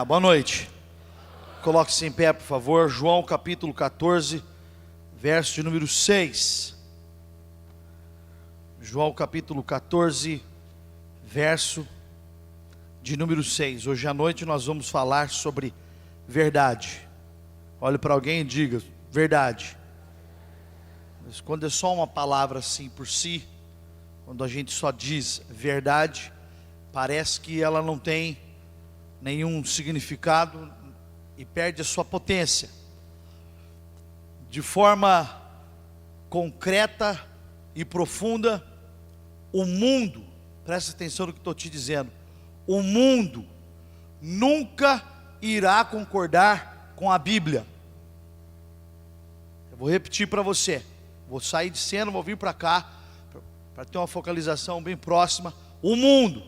Boa noite. Coloque-se em pé, por favor. João capítulo 14, verso de número 6. João capítulo 14, verso de número 6. Hoje à noite nós vamos falar sobre verdade. Olhe para alguém e diga: verdade. Mas quando é só uma palavra assim por si, quando a gente só diz verdade, parece que ela não tem nenhum significado e perde a sua potência. De forma concreta e profunda, o mundo, presta atenção no que estou te dizendo, o mundo nunca irá concordar com a Bíblia. Eu vou repetir para você, vou sair de cena, vou vir para cá, para ter uma focalização bem próxima. O mundo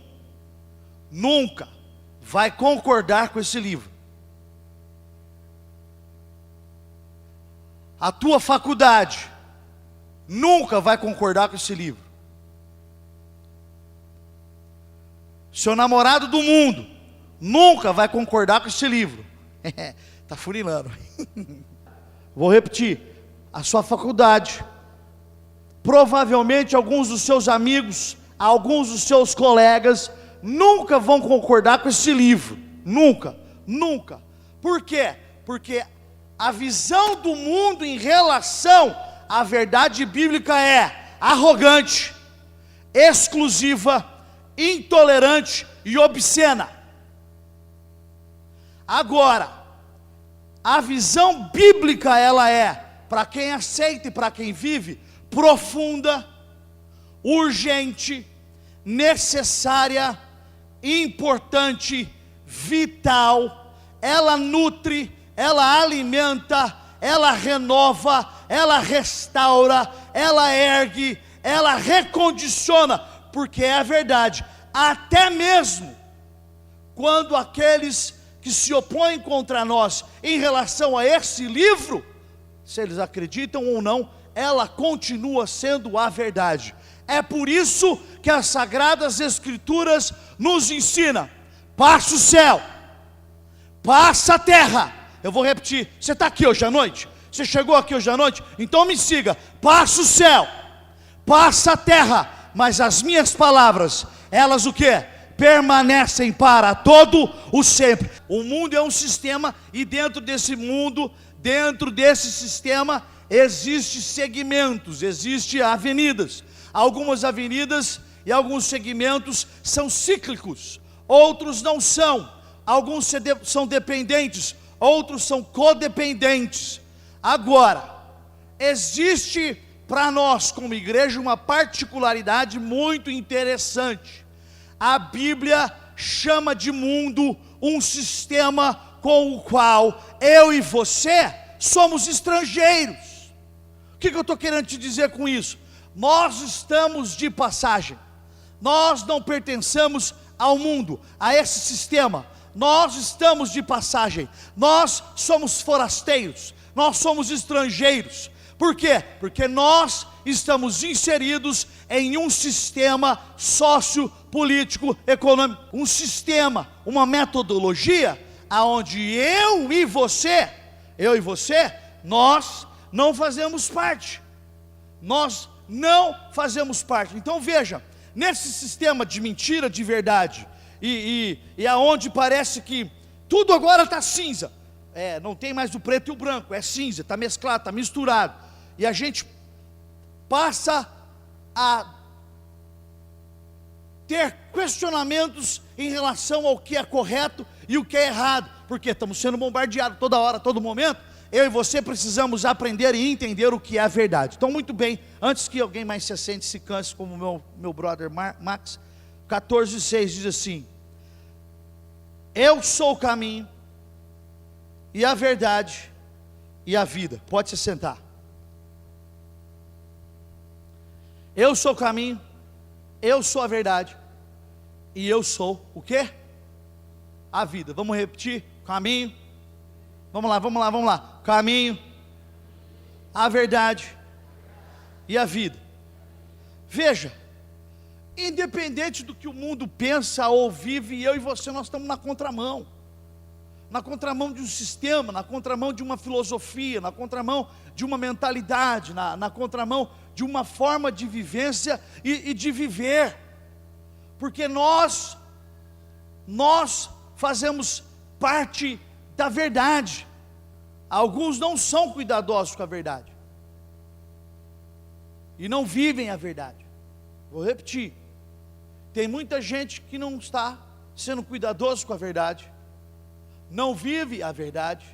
nunca vai concordar com esse livro. A tua faculdade nunca vai concordar com esse livro. Seu namorado do mundo nunca vai concordar com esse livro. Está furilando. Vou repetir. A sua faculdade, provavelmente alguns dos seus amigos, alguns dos seus colegas nunca vão concordar com esse livro. Nunca, nunca. Por quê? Porque a visão do mundo em relação à verdade bíblica é arrogante, exclusiva, intolerante e obscena. Agora, a visão bíblica ela é, para quem aceita e para quem vive, profunda, urgente, necessária, importante, vital. Ela nutre, ela alimenta, ela renova, ela restaura, ela ergue, ela recondiciona, porque é a verdade. Até mesmo quando aqueles que se opõem contra nós em relação a esse livro, se eles acreditam ou não, ela continua sendo a verdade. É por isso que as Sagradas Escrituras nos ensinam: passa o céu, passa a terra. Eu vou repetir, você está aqui hoje à noite? Você chegou aqui hoje à noite? Então me siga: passa o céu, passa a terra, mas as minhas palavras, elas o quê? Permanecem para todo o sempre. O mundo é um sistema, e dentro desse mundo, dentro desse sistema, existem segmentos, existem avenidas. Algumas avenidas e alguns segmentos são cíclicos, outros não são. Alguns são dependentes, outros são codependentes. Agora, existe para nós como igreja uma particularidade muito interessante. A Bíblia chama de mundo um sistema com o qual eu e você somos estrangeiros. O que eu estou querendo te dizer com isso? Nós estamos de passagem. Nós não pertencemos ao mundo, a esse sistema. Nós estamos de passagem. Nós somos forasteiros. Nós somos estrangeiros. Por quê? Porque nós estamos inseridos em um sistema sociopolítico, econômico. Um sistema, uma metodologia, aonde eu e você, nós não fazemos parte. Nós não fazemos parte. Então veja, nesse sistema de mentira, de verdade, e aonde parece que tudo agora está cinza, não tem mais o preto e o branco, é cinza, está mesclado, está misturado, e a gente passa a ter questionamentos em relação ao que é correto e o que é errado, porque estamos sendo bombardeados toda hora, todo momento. Eu e você precisamos aprender e entender o que é a verdade. Então, muito bem, antes que alguém mais se assente, se canse, como meu brother Max, 14:6 diz assim: eu sou o caminho, e a verdade, e a vida. Pode se sentar. Eu sou o caminho, eu sou a verdade, e eu sou o quê? A vida. Vamos repetir? Caminho. Vamos lá. Caminho, a verdade e a vida. Veja, independente do que o mundo pensa ou vive, eu e você, nós estamos na contramão. na contramão de um sistema, na contramão de uma filosofia, na contramão de uma mentalidade, na contramão de uma forma de vivência e de viver, porque nós fazemos parte da verdade. Alguns não são cuidadosos com a verdade e não vivem a verdade. Vou repetir: tem muita gente que não está sendo cuidadoso com a verdade, não vive a verdade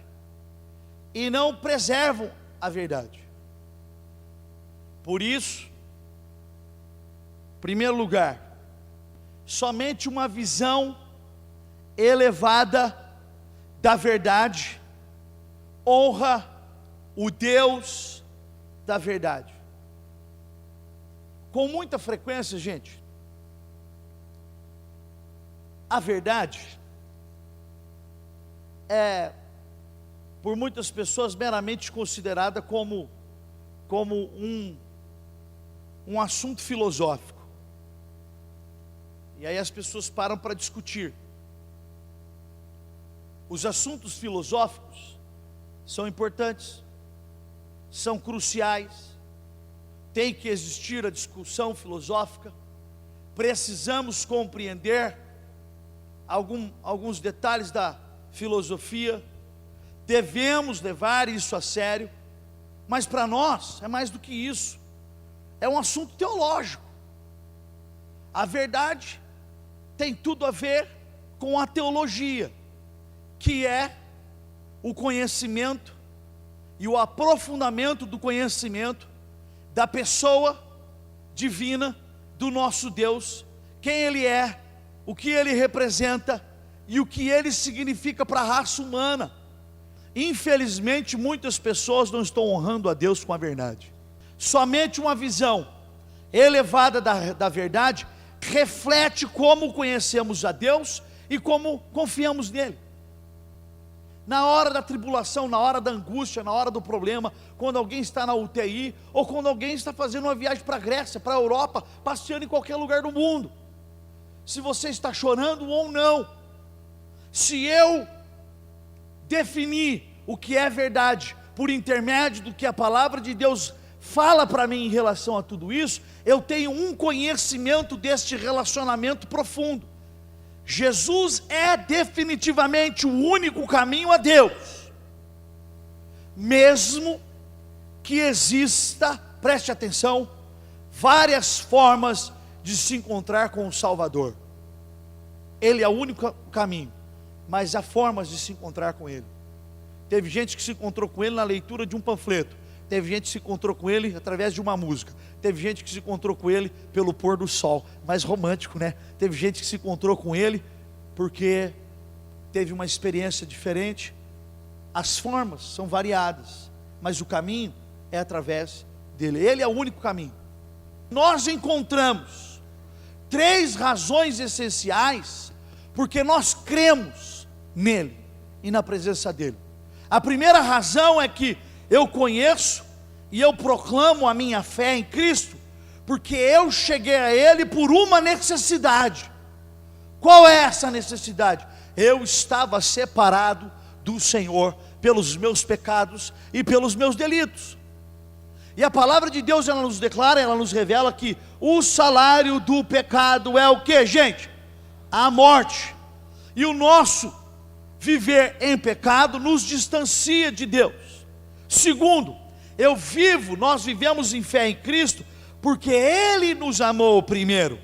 e não preservam a verdade. Por isso, em primeiro lugar, somente uma visão elevada da verdade honra o Deus da verdade. Com muita frequência, gente, a verdade é, por muitas pessoas, meramente considerada como um assunto filosófico. E aí as pessoas param para discutir. Os assuntos filosóficos são importantes, são cruciais, tem que existir a discussão filosófica, precisamos compreender alguns detalhes da filosofia, devemos levar isso a sério, mas para nós é mais do que isso, é um assunto teológico. A verdade tem tudo a ver com a teologia, que é o conhecimento e o aprofundamento do conhecimento da pessoa divina do nosso Deus, quem Ele é, o que Ele representa e o que Ele significa para a raça humana. Infelizmente, muitas pessoas não estão honrando a Deus com a verdade. Somente uma visão elevada da verdade reflete como conhecemos a Deus e como confiamos nele. Na hora da tribulação, na hora da angústia, na hora do problema, quando alguém está na UTI, ou quando alguém está fazendo uma viagem para a Grécia, para a Europa, passeando em qualquer lugar do mundo, se você está chorando ou não, se eu definir o que é verdade por intermédio do que a palavra de Deus fala para mim em relação a tudo isso, eu tenho um conhecimento deste relacionamento profundo. Jesus é definitivamente o único caminho a Deus, mesmo que exista, preste atenção, várias formas de se encontrar com o Salvador. Ele é o único caminho, mas há formas de se encontrar com Ele. Teve gente que se encontrou com Ele na leitura de um panfleto, teve gente que se encontrou com Ele através de uma música, teve gente que se encontrou com Ele pelo pôr do sol, mais romântico, né? Teve gente que se encontrou com Ele porque teve uma experiência diferente. As formas são variadas, mas o caminho é através dele. Ele é o único caminho. Nós encontramos 3 razões essenciais porque nós cremos nele e na presença dele. A primeira razão é que eu conheço e eu proclamo a minha fé em Cristo, porque eu cheguei a Ele por uma necessidade. Qual é essa necessidade? Eu estava separado do Senhor pelos meus pecados e pelos meus delitos. E a palavra de Deus, ela nos declara, ela nos revela que o salário do pecado é o que, gente? A morte. E o nosso viver em pecado nos distancia de Deus. Segundo, nós vivemos em fé em Cristo, porque Ele nos amou primeiro,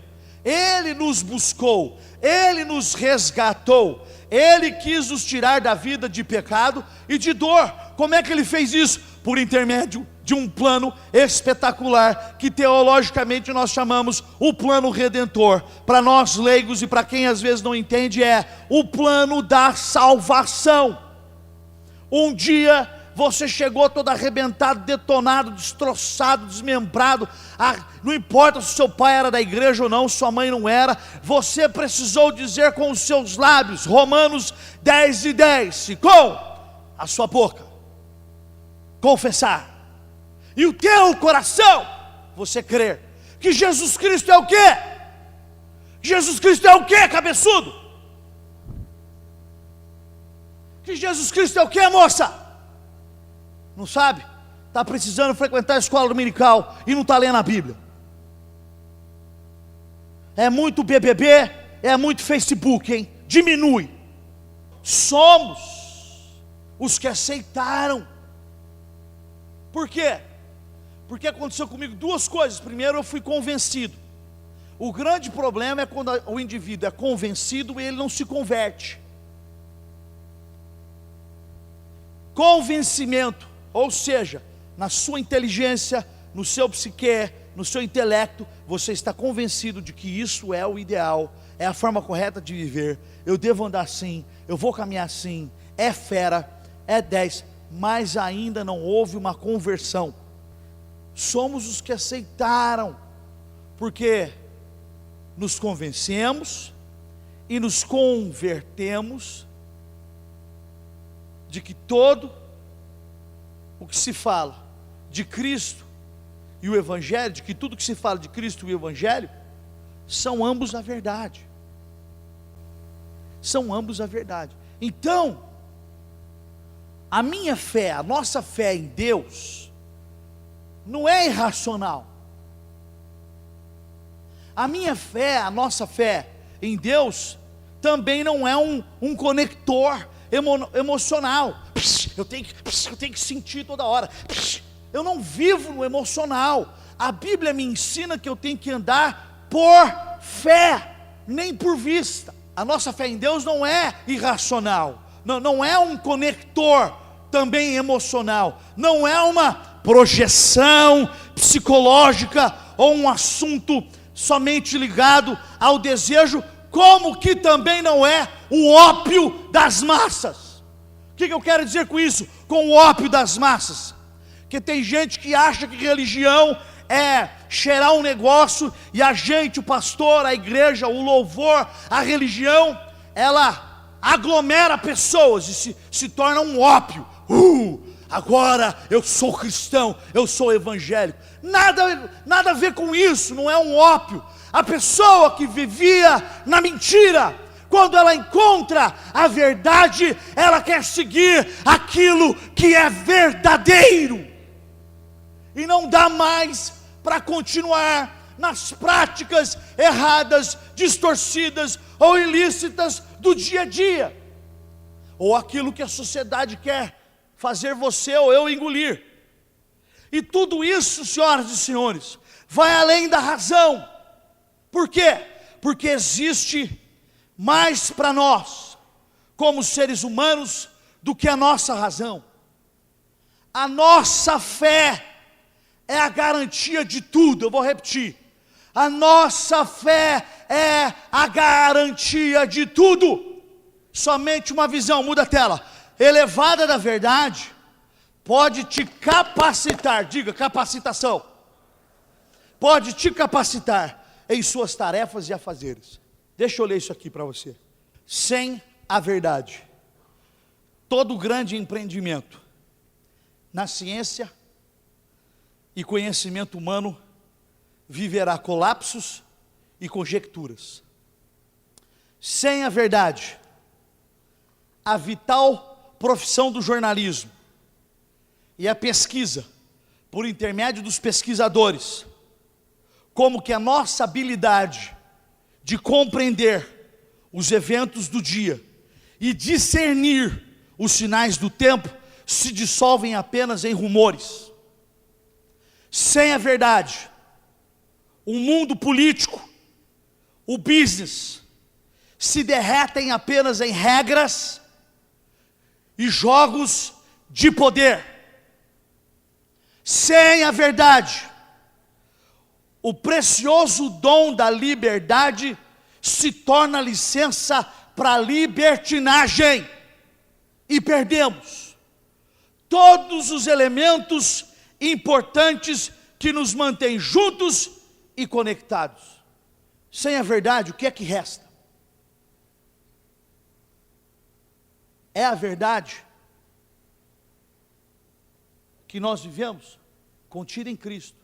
Ele nos buscou, Ele nos resgatou, Ele quis nos tirar da vida de pecado e de dor. Como é que Ele fez isso? Por intermédio de um plano espetacular, que teologicamente nós chamamos o plano redentor. Para nós leigos e para quem às vezes não entende, é o plano da salvação. Um dia você chegou todo arrebentado, detonado, destroçado, desmembrado, não importa se seu pai era da igreja ou não, sua mãe não era, você precisou dizer com os seus lábios, Romanos 10:10, e com a sua boca confessar, e o teu coração você crer, que Jesus Cristo é o quê? Jesus Cristo é o quê, cabeçudo? Que Jesus Cristo é o que, moça? Não sabe? Está precisando frequentar a escola dominical e não está lendo a Bíblia. É muito BBB, é muito Facebook, hein? Diminui. Somos os que aceitaram. Por quê? Porque aconteceu comigo duas coisas. Primeiro, eu fui convencido. O grande problema é quando o indivíduo é convencido e ele não se converte. Convencimento, ou seja, na sua inteligência, no seu psique, no seu intelecto, você está convencido de que isso é o ideal, é a forma correta de viver. Eu devo andar assim, eu vou caminhar assim, é fera, é 10, mas ainda não houve uma conversão. Somos os que aceitaram, porque nos convencemos e nos convertemos de que todo o que se fala de Cristo e o Evangelho, de que tudo que se fala de Cristo e o Evangelho, são ambos a verdade. São ambos a verdade. Então, a minha fé, a nossa fé em Deus, não é irracional. A minha fé, a nossa fé em Deus, também não é um conector emocional. Eu tenho que sentir toda hora. Eu não vivo no emocional. A Bíblia me ensina que eu tenho que andar por fé, nem por vista. A nossa fé em Deus não é irracional, não é um conector também emocional, não é uma projeção psicológica ou um assunto somente ligado ao desejo, como que também não é o ópio das massas. O que eu quero dizer com isso? Com o ópio das massas? Que tem gente que acha que religião é cheirar um negócio, e a gente, o pastor, a igreja, o louvor, a religião, ela aglomera pessoas e se torna um ópio. Agora eu sou cristão, eu sou evangélico. Nada a ver com isso, não é um ópio. A pessoa que vivia na mentira, quando ela encontra a verdade, ela quer seguir aquilo que é verdadeiro, e não dá mais para continuar nas práticas erradas, distorcidas ou ilícitas do dia a dia, ou aquilo que a sociedade quer fazer você ou eu engolir. E tudo isso, senhoras e senhores, vai além da razão. Por quê? Porque existe mais para nós, como seres humanos, do que a nossa razão. A nossa fé é a garantia de tudo. Eu vou repetir: a nossa fé é a garantia de tudo. Somente uma visão, muda a tela, elevada da verdade, pode te capacitar, diga capacitação, pode te capacitar em suas tarefas e afazeres. Deixa eu ler isso aqui para você. Sem a verdade, todo grande empreendimento na ciência e conhecimento humano viverá colapsos e conjecturas. Sem a verdade, a vital profissão do jornalismo e a pesquisa, por intermédio dos pesquisadores, como que a nossa habilidade de compreender os eventos do dia e discernir os sinais do tempo, se dissolvem apenas em rumores. Sem a verdade, o mundo político, o business, se derretem apenas em regras e jogos de poder. Sem a verdade, o precioso dom da liberdade se torna licença para libertinagem, e perdemos todos os elementos importantes que nos mantêm juntos e conectados. Sem a verdade, o que é que resta? É a verdade que nós vivemos contida em Cristo.